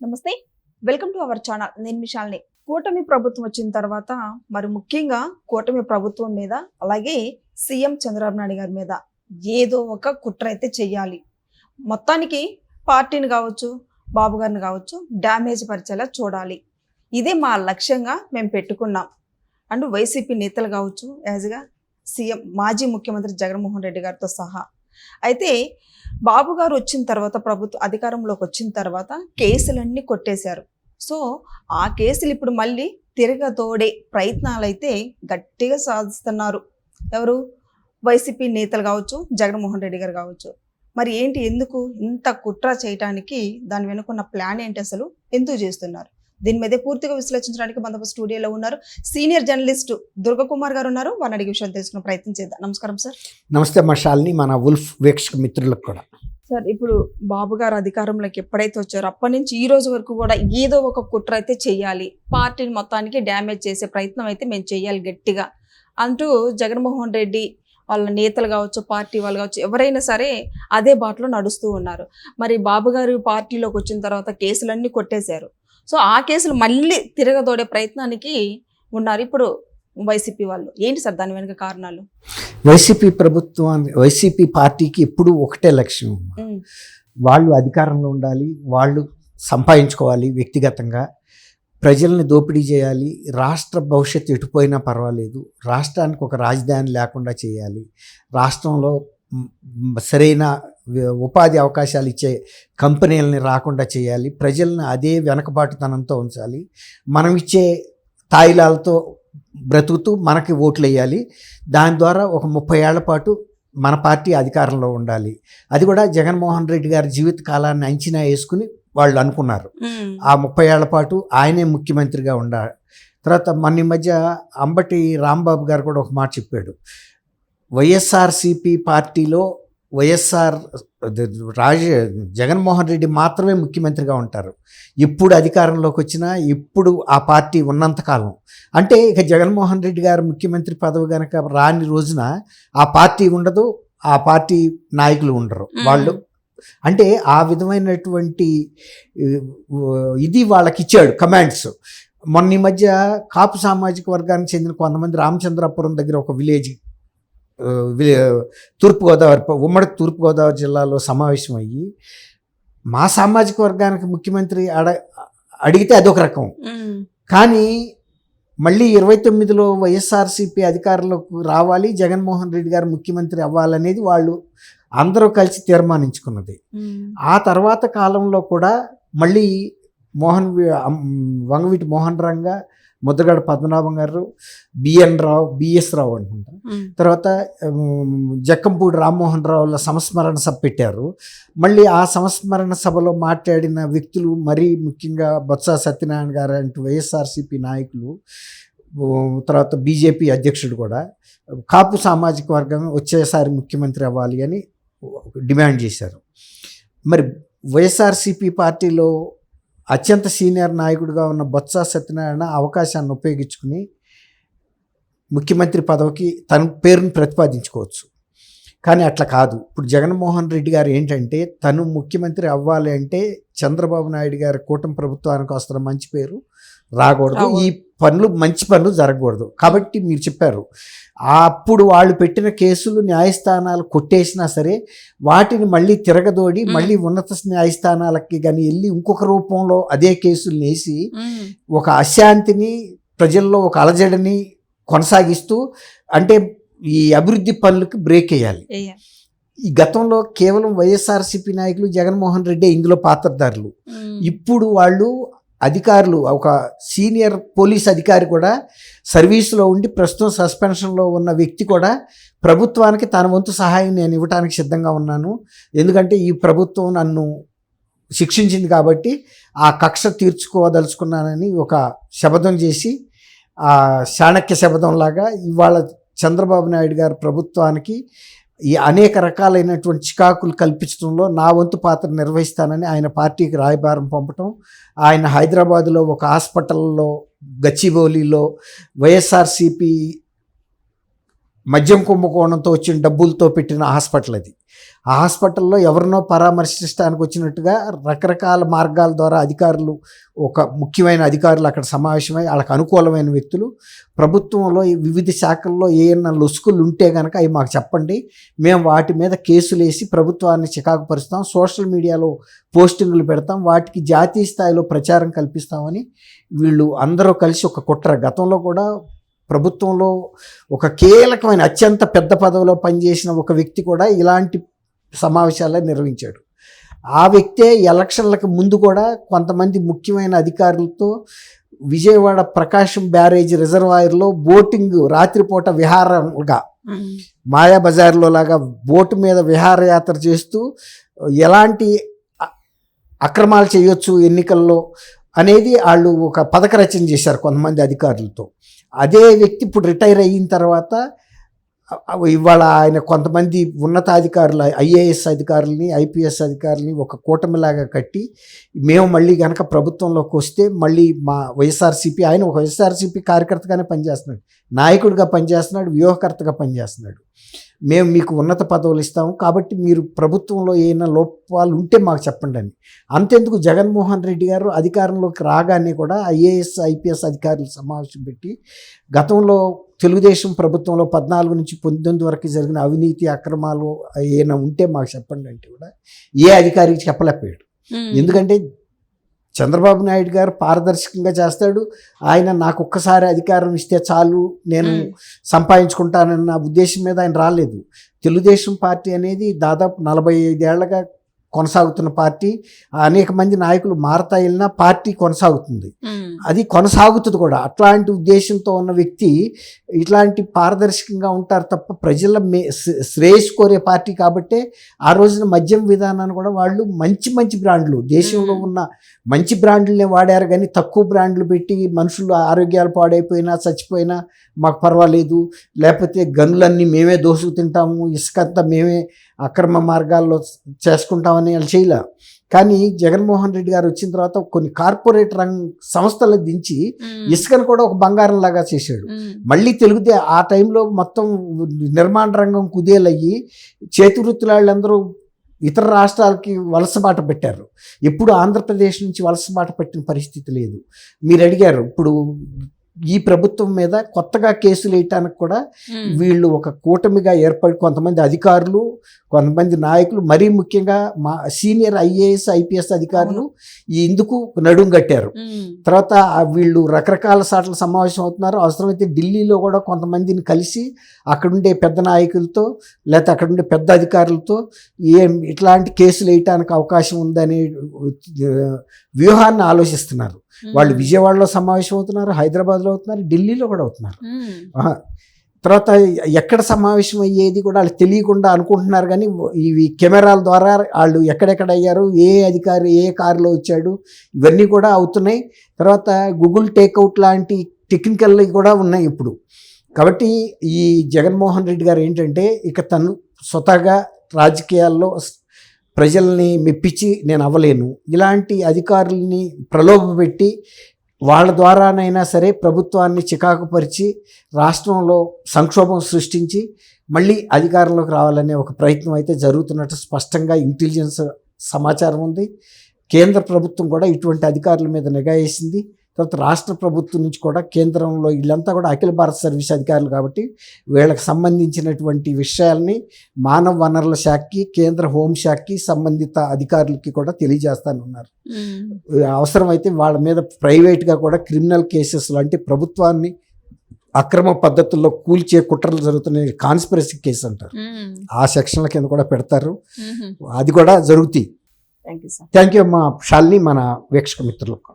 నమస్తే, welcome to our channel. నేను మిషాల్ని. కూటమి ప్రభుత్వం వచ్చిన తర్వాత మరి ముఖ్యంగా కూటమి ప్రభుత్వం మీద అలాగే సీఎం చంద్రబాబు నాయుడు గారి మీద ఏదో ఒక కుట్ర అయితే చెయ్యాలి. మొత్తానికి పార్టీని కావచ్చు, బాబు గారిని కావచ్చు డ్యామేజ్ పరిచేలా చూడాలి. ఇదే మా లక్ష్యంగా మేము పెట్టుకున్నాం. అండ్ వైసీపీ నేతలు కావచ్చు, యాజ్గా సీఎం మాజీ ముఖ్యమంత్రి జగన్మోహన్ రెడ్డి గారితో సహా. అయితే బాబు గారు వచ్చిన తర్వాత ప్రభుత్వ అధికారంలోకి వచ్చిన తర్వాత కేసులన్నీ కొట్టేశారు. సో ఆ కేసులు ఇప్పుడు మళ్ళీ తిరగతోడే ప్రయత్నాలు అయితే గట్టిగా సాధిస్తున్నారు. ఎవరు? వైసీపీ నేతలు కావచ్చు, జగన్మోహన్ రెడ్డి గారు కావచ్చు. మరి ఏంటి, ఎందుకు ఇంత కుట్ర చేయటానికి దాని వెనుకున్న ప్లాన్ ఏంటి, అసలు ఎందుకు చేస్తున్నారు? దీని మీదే పూర్తిగా విశ్లేషించడానికి మనతో స్టూడియోలో ఉన్నారు సీనియర్ జర్నలిస్టు దుర్గకుమార్ గారు ఉన్నారు. వారిని అడిగే విషయాలు తెలుసుకునే ప్రయత్నం చేద్దాం. నమస్కారం సార్. నమస్తే మషాల్ని, మన వుల్ఫ్ వీక్షక మిత్రులకు కూడా. సార్, ఇప్పుడు బాబు గారు అధికారంలోకి ఎప్పుడైతే వచ్చారో అప్పటి నుంచి ఈ రోజు వరకు కూడా ఏదో ఒక కుట్ర అయితే చెయ్యాలి, పార్టీని మొత్తానికి డ్యామేజ్ చేసే ప్రయత్నం అయితే మేము చెయ్యాలి గట్టిగా అంటూ జగన్మోహన్ రెడ్డి వాళ్ళ నేతలు కావచ్చు, పార్టీ వాళ్ళు కావచ్చు, ఎవరైనా సరే అదే బాటలో నడుస్తూ ఉన్నారు. మరి బాబు గారు పార్టీలోకి వచ్చిన తర్వాత కేసులన్నీ కొట్టేశారు. సో ఆ కేసులు మళ్ళీ తిరగదోడే ప్రయత్నానికి ఉన్నారు ఇప్పుడు వైసీపీ వాళ్ళు. ఏంటి సార్ దాని వెనుక కారణాలు? వైసీపీ పార్టీకి ఎప్పుడు ఒకటే లక్ష్యం. వాళ్ళు అధికారంలో ఉండాలి, వాళ్ళు సంపాదించుకోవాలి, వ్యక్తిగతంగా ప్రజల్ని దోపిడీ చేయాలి, రాష్ట్ర భవిష్యత్తు ఎటుపోయినా పర్వాలేదు, రాష్ట్రానికి ఒక రాజధాని లేకుండా చేయాలి, రాష్ట్రంలో సరైన ఉపాధి అవకాశాలు ఇచ్చే కంపెనీలని రాకుండా చేయాలి, ప్రజల్ని అదే వెనకబాటుతనంతో ఉంచాలి, మనం ఇచ్చే తాయిలాలతో బ్రతుకుతూ మనకి ఓట్లు వేయాలి, దాని ద్వారా ఒక 30 ఏళ్ల పాటు మన పార్టీ అధికారంలో ఉండాలి. అది కూడా జగన్మోహన్ రెడ్డి గారి జీవిత కాలాన్ని అంచనా వేసుకుని వాళ్ళు అనుకున్నారు. ఆ 30 ఏళ్ల పాటు ఆయనే ముఖ్యమంత్రిగా ఉండాలి. తర్వాత మన మధ్య అంబటి రాంబాబు గారు కూడా ఒక మాట చెప్పాడు, వైఎస్ఆర్సీపీ పార్టీలో జగన్మోహన్ రెడ్డి మాత్రమే ముఖ్యమంత్రిగా ఉంటారు, ఇప్పుడు అధికారంలోకి వచ్చినా ఇప్పుడు ఆ పార్టీ ఉన్నంతకాలం. అంటే ఇక జగన్మోహన్ రెడ్డి గారు ముఖ్యమంత్రి పదవి కనుక రాని రోజున ఆ పార్టీ ఉండదు, ఆ పార్టీ నాయకులు ఉండరు వాళ్ళు. అంటే ఆ విధమైనటువంటి ఇది వాళ్ళకి ఇచ్చాడు కమాండ్స్. మొన్న ఈ మధ్య కాపు సామాజిక వర్గానికి చెందిన కొంతమంది రామచంద్రాపురం దగ్గర ఒక విలేజ్ ఉమ్మడి తూర్పుగోదావరి జిల్లాలో సమావేశం అయ్యి, మా సామాజిక వర్గానికి ముఖ్యమంత్రి అడిగితే అదొక రకం, కానీ మళ్ళీ 29లో వైఎస్ఆర్సీపీ అధికారంలోకి రావాలి, జగన్మోహన్ రెడ్డి గారు ముఖ్యమంత్రి అవ్వాలనేది వాళ్ళు అందరూ కలిసి తీర్మానించుకున్నది. ఆ తర్వాత కాలంలో కూడా మళ్ళీ వంగవీటి మోహన్ రంగ, ముద్రగడ పద్మనాభం గారు, బిఎస్ రావు అనుకుంటా, తర్వాత జక్కంపూడి రామ్మోహన్ రావుల సంస్మరణ సభ పెట్టారు. మళ్ళీ ఆ సంస్మరణ సభలో మాట్లాడిన వ్యక్తులు, మరీ ముఖ్యంగా బొత్స సత్యనారాయణ గారు అంటూ వైఎస్ఆర్సీపీ నాయకులు, తర్వాత బీజేపీ అధ్యక్షుడు కూడా కాపు సామాజిక వర్గం వచ్చేసారి ముఖ్యమంత్రి అవ్వాలి అని డిమాండ్ చేశారు. మరి వైఎస్ఆర్సీపీ పార్టీలో అత్యంత సీనియర్ నాయకుడిగా ఉన్న బొత్స సత్యనారాయణ అవకాశాన్ని ఉపయోగించుకుని ముఖ్యమంత్రి పదవికి తన పేరును ప్రతిపాదించుకోవచ్చు, కానీ అట్లా కాదు. ఇప్పుడు జగన్మోహన్ రెడ్డి గారు ఏంటంటే, తను ముఖ్యమంత్రి అవ్వాలి అంటే చంద్రబాబు నాయుడు గారి కూటమి ప్రభుత్వానికి వస్తున్న మంచి పేరు రాకూడదు, ఈ మంచి పనులు జరగకూడదు. కాబట్టి మీరు చెప్పారు, అప్పుడు వాళ్ళు పెట్టిన కేసులు న్యాయస్థానాలు కొట్టేసినా సరే వాటిని మళ్ళీ తిరగదోడి మళ్ళీ ఉన్నత న్యాయస్థానాలకి కానీ వెళ్ళి ఇంకొక రూపంలో అదే కేసులు వేసి ఒక అశాంతిని, ప్రజల్లో ఒక అలజడిని కొనసాగిస్తూ, అంటే ఈ అభివృద్ధి పనులకు బ్రేక్ వేయాలి. ఈ గతంలో కేవలం వైఎస్ఆర్సీపీ నాయకులు, జగన్మోహన్ రెడ్డి ఇందులో పాత్రధారులు. ఇప్పుడు వాళ్ళు అధికారులు, ఒక సీనియర్ పోలీస్ అధికారి కూడా సర్వీసులో ఉండి ప్రస్తుతం సస్పెన్షన్లో ఉన్న వ్యక్తి కూడా ప్రభుత్వానికి తన వంతు సహాయం నేను ఇవ్వడానికి సిద్ధంగా ఉన్నాను, ఎందుకంటే ఈ ప్రభుత్వం నన్ను శిక్షించింది కాబట్టి ఆ కక్ష తీర్చుకోదలుచుకున్నానని ఒక శపథం చేసి, ఆ చాణక్య శపథంలాగా ఇవాళ చంద్రబాబు నాయుడు గారు ప్రభుత్వానికి ఈ అనేక రకాలైనటువంటి చికాకులు కల్పించడంలో నా వంతు పాత్ర నిర్వహిస్తానని ఆయన పార్టీకి రాయబారం పంపటం, ఆయన హైదరాబాదులో ఒక హాస్పిటల్లో గచ్చిబౌలిలో వైఎస్ఆర్సీపీ మద్యం కుంభకోణంతో వచ్చిన డబ్బులతో పెట్టిన హాస్పిటల్ అది. ఆ హాస్పిటల్లో ఎవరినో పరామర్శించడానికి వచ్చినట్టుగా రకరకాల మార్గాల ద్వారా అధికారులు, ఒక ముఖ్యమైన అధికారులు అక్కడ సమావేశమై వాళ్ళకి అనుకూలమైన వ్యక్తులు ప్రభుత్వంలో ఈ వివిధ శాఖల్లో ఏమైనా లొసుకులు ఉంటే కనుక అవి మాకు చెప్పండి, మేము వాటి మీద కేసులు వేసి ప్రభుత్వాన్ని చికాకు పరుస్తాం, సోషల్ మీడియాలో పోస్టింగులు పెడతాం, వాటికి జాతీయ స్థాయిలో ప్రచారం కల్పిస్తామని వీళ్ళు అందరూ కలిసి ఒక కుట్ర. గతంలో కూడా ప్రభుత్వంలో ఒక కీలకమైన అత్యంత పెద్ద పదవిలో పనిచేసిన ఒక వ్యక్తి కూడా ఇలాంటి సమావేశాలే నిర్వహించాడు. ఆ వ్యక్తే ఎలక్షన్లకు ముందు కూడా కొంతమంది ముఖ్యమైన అధికారులతో విజయవాడ ప్రకాశం బ్యారేజ్ రిజర్వాయర్లో బోటింగ్ రాత్రిపూట విహారంగా మాయాబజార్లో లాగా బోటు మీద విహారయాత్ర చేస్తూ ఎలాంటి అక్రమాలు చేయొచ్చు ఎన్నికల్లో అనేది వాళ్ళు ఒక పథక రచన చేశారు కొంతమంది అధికారులతో. అదే వ్యక్తి ఇప్పుడు రిటైర్ అయిన తర్వాత ఇవాళ ఆయన కొంతమంది ఉన్నతాధికారులు, ఐఏఎస్ అధికారులని, ఐపీఎస్ అధికారులని ఒక కూటమిలాగా కట్టి మేము మళ్ళీ కనుక ప్రభుత్వంలోకి వస్తే మళ్ళీ మా వైఎస్ఆర్సీపీ, ఆయన ఒక వైఎస్ఆర్సీపీ కార్యకర్తగానే పనిచేస్తున్నాడు, నాయకుడిగా పనిచేస్తున్నాడు, వ్యూహకర్తగా పనిచేస్తున్నాడు, మేము మీకు ఉన్నత పదవులు ఇస్తాము కాబట్టి మీరు ప్రభుత్వంలో ఏమైనా లోపాలు ఉంటే మాకు చెప్పండి అని. అంతెందుకు జగన్మోహన్ రెడ్డి గారు అధికారంలోకి రాగానే కూడా ఐఏఎస్ ఐపీఎస్ అధికారులు సమావేశం పెట్టి గతంలో తెలుగుదేశం ప్రభుత్వంలో 14 నుంచి 19 వరకు జరిగిన అవినీతి అక్రమాలు ఏమైనా ఉంటే మాకు చెప్పండి అంటే కూడా ఏ అధికారికి చెప్పలేకపోయాడు. ఎందుకంటే చంద్రబాబు నాయుడు గారు పారదర్శకంగా చేస్తాడు, ఆయన నాకు ఒక్కసారి అధికారం ఇస్తే చాలు నేను సంపాదించుకుంటానన్న ఉద్దేశం మీద ఆయన రాలేదు. తెలుగుదేశం పార్టీ అనేది దాదాపు 45 ఏళ్లగా కొనసాగుతున్న పార్టీ, అనేక మంది నాయకులు మారతా వెళ్ళినా పార్టీ కొనసాగుతుంది, అది కొనసాగుతుంది కూడా. అట్లాంటి ఉద్దేశంతో ఉన్న వ్యక్తి ఇట్లాంటి పారదర్శకంగా ఉంటారు తప్ప ప్రజల శ్రేయస్ కోరే పార్టీ కాబట్టే ఆ రోజున మద్యం విధానాన్ని కూడా వాళ్ళు మంచి మంచి బ్రాండ్లు, దేశంలో ఉన్న మంచి బ్రాండ్లనే వాడారు కానీ తక్కువ బ్రాండ్లు పెట్టి మనుషులు ఆరోగ్యాలు పాడైపోయినా చచ్చిపోయినా మాకు పర్వాలేదు, లేకపోతే గనులన్నీ మేమే దోసుకు తింటాము, ఇసుకంతా మేమే అక్రమ మార్గాల్లో చేసుకుంటామని వాళ్ళు చేయలే. కానీ జగన్మోహన్ రెడ్డి గారు వచ్చిన తర్వాత కొన్ని కార్పొరేట్ సంస్థలకు దించి ఇసుకను కూడా ఒక బంగారం లాగా చేశాడు. మళ్ళీ ఆ టైంలో మొత్తం నిర్మాణ రంగం కుదేలయ్యి చేతివృత్తుల వాళ్ళందరూ ఇతర రాష్ట్రాలకి వలసబాట పెట్టారు. ఇప్పుడు ఆంధ్రప్రదేశ్ నుంచి వలసబాట పెట్టిన పరిస్థితి లేదు. మీరు అడిగారు ఇప్పుడు ఈ ప్రభుత్వం మీద కొత్తగా కేసులు వేయటానికి కూడా వీళ్ళు ఒక కూటమిగా ఏర్పడి కొంతమంది అధికారులు, కొంతమంది నాయకులు, మరీ ముఖ్యంగా మా సీనియర్ ఐఏఎస్ ఐపీఎస్ అధికారులు ఇందుకు నడుం కట్టారు. తర్వాత వీళ్ళు రకరకాల సార్లు సమావేశం అవుతున్నారు. అవసరమైతే ఢిల్లీలో కూడా కొంతమందిని కలిసి అక్కడుండే పెద్ద నాయకులతో లేకపోతే అక్కడుండే పెద్ద అధికారులతో ఇట్లాంటి కేసులు వేయటానికి అవకాశం ఉందనే వ్యూహాన్ని ఆలోచిస్తున్నారు. వాళ్ళు విజయవాడలో సమావేశం అవుతున్నారు, హైదరాబాద్లో అవుతున్నారు, ఢిల్లీలో కూడా అవుతున్నారు. తర్వాత ఎక్కడ సమావేశం అయ్యేది కూడా వాళ్ళు తెలియకుండా అనుకుంటున్నారు. కానీ ఇవి కెమెరాల ద్వారా వాళ్ళు ఎక్కడెక్కడ అయ్యారు, ఏ అధికారి ఏ కారులో వచ్చాడు, ఇవన్నీ కూడా అవుతున్నాయి. తర్వాత గూగుల్ టేక్అవుట్ లాంటి టెక్నికల్ కూడా ఉన్నాయి ఇప్పుడు. కాబట్టి ఈ జగన్మోహన్ రెడ్డి గారు ఏంటంటే ఇక తను స్వతహాగా రాజకీయాల్లో ప్రజల్ని మెప్పించి నేను అవ్వలేను, ఇలాంటి అధికారుల్ని ప్రలోభపెట్టి వాళ్ళ ద్వారానైనా సరే ప్రభుత్వాన్ని చికాకుపరిచి రాష్ట్రంలో సంక్షోభం సృష్టించి మళ్ళీ అధికారంలోకి రావాలనే ఒక ప్రయత్నం అయితే జరుగుతున్నట్టు స్పష్టంగా ఇంటెలిజెన్స్ సమాచారం ఉంది. కేంద్ర ప్రభుత్వం కూడా ఇటువంటి అధికారుల మీద నిఘా వేసింది. తర్వాత రాష్ట్ర ప్రభుత్వం నుంచి కూడా కేంద్రంలో వీళ్ళంతా కూడా అఖిల భారత సర్వీస్ అధికారులు కాబట్టి వీళ్ళకి సంబంధించినటువంటి విషయాల్ని మానవ వనరుల శాఖకి, కేంద్ర హోంశాఖకి సంబంధిత అధికారులకి కూడా తెలియజేస్తానున్నారు. అవసరమైతే వాళ్ళ మీద ప్రైవేట్గా కూడా క్రిమినల్ కేసెస్ అంటే ప్రభుత్వాన్ని అక్రమ పద్ధతుల్లో కూల్చే కుట్రలు జరుగుతున్న కాన్స్పిరసీ కేసు అంటారు, ఆ సెక్షన్ల కింద కూడా పెడతారు. అది కూడా జరుగుతాయి. Thank you sir. Thank you అమ్మా శాలిని, మన వీక్షక మిత్రులకు.